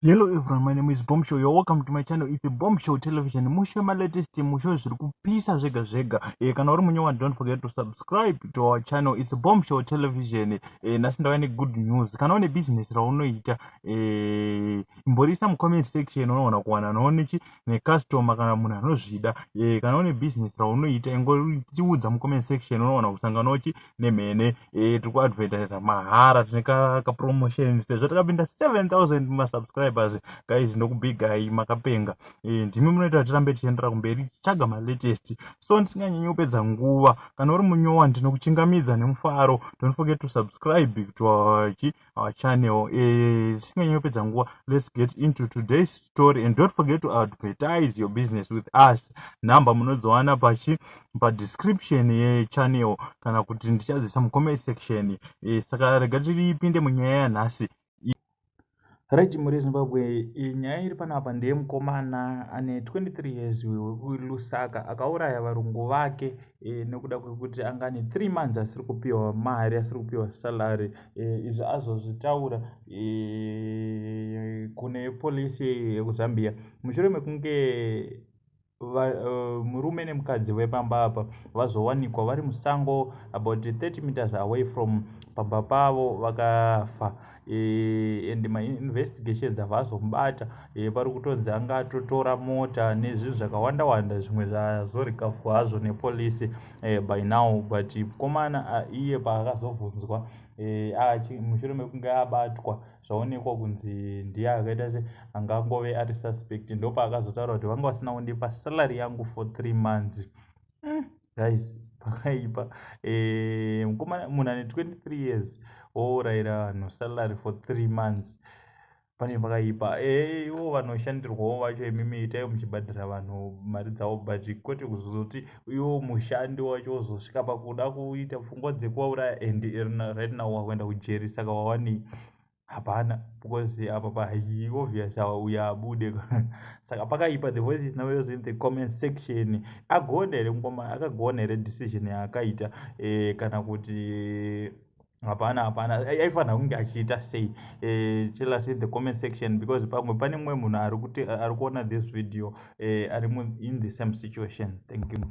Hello everyone, my name is Bombshow. You're welcome to my channel. It's a Bombshow Television. Musho my latest musho zviri kupisa zvega zvega. Kana uri munyowani, don't forget to subscribe to our channel. It's a Bombshow Television. Nhasi ndauya negood news. Kana une business raunoita, imborisa mucomment section unowana kuwana nonechi necustomer kana munhu anozvida. Kana une business raunoita, ingoriudza mucomment section unowana kusanganachi nemhene. Tiri kuadvertisa mahara, tine kapromotion sezvo takapinda 7,000 masubscribers. Guys, ndokubigai makapenga. Ndimi munoita tirambe tichiendera kumberi tichaga malatest. So ndisinganyanyi kupedza nguva, kana uri munyowani ndinokuchingamidza nemufaro. Don't forget to subscribe to our channel. Ndisinganyanyi kupedza nguva, let's get into today's story, and don't forget to advertise your business with us. Number munozowana padescription yechannel kana kuti ndichadzisa mucomment section. Saka rega tipinde munyaya yanhasi. Right, muri Zimbabwe, nyaya iri panapa ndeye mukomana ane 23 years Lusaka akauraya varungu vake nekuda kwekuti angane 3 months asiri kupiwa mari, asiri kupiwa salary. Izvi azozvitaura kune polisi yekuZambia mushure mekunge murume nemukadzi vepamba apa vazowanikwa vari musango about 30 meters away from pamba pavo vakafa. And mainvestigations avazomubata. Pari kutonzi anga atotora mota nezvinhu zvakawanda wanda zvimwe zvazorikafwa hazvo nepolisi by now, but mukomana iye paakazobvunzwa mushure mekunge abatwa zvaonekwa kunzi ndiye akaita se angangove ari suspect, ndopaakazotaura kuti vanga vasina kundipa salary yangu for 3 months. Guys, pakaipa. Mukomana munhu ane 23 years orayira vanhu salary for 3 months, pane pakaipa. Ivo vanoshandirwawo vacho imimi itai muchibhadhira vanhu mari dzavo, but kwete kuzoti iwo mushandi wacho uzosvika pakuda kuita pfungwa dzekuvauraya and right now wakuenda kujeri. Saka wawanei? Hapana, because apa obvious uyo abude. Saka pakaipa. The voice is now in the comment section. Agone here mukomana, akagona here decision yaakaita, kana kuti hapana aifanira kunge achiita sei. Tell us in the comment section, because pamwe pane mumwe munhu ari kuona this video ari in the same situation. Thank you.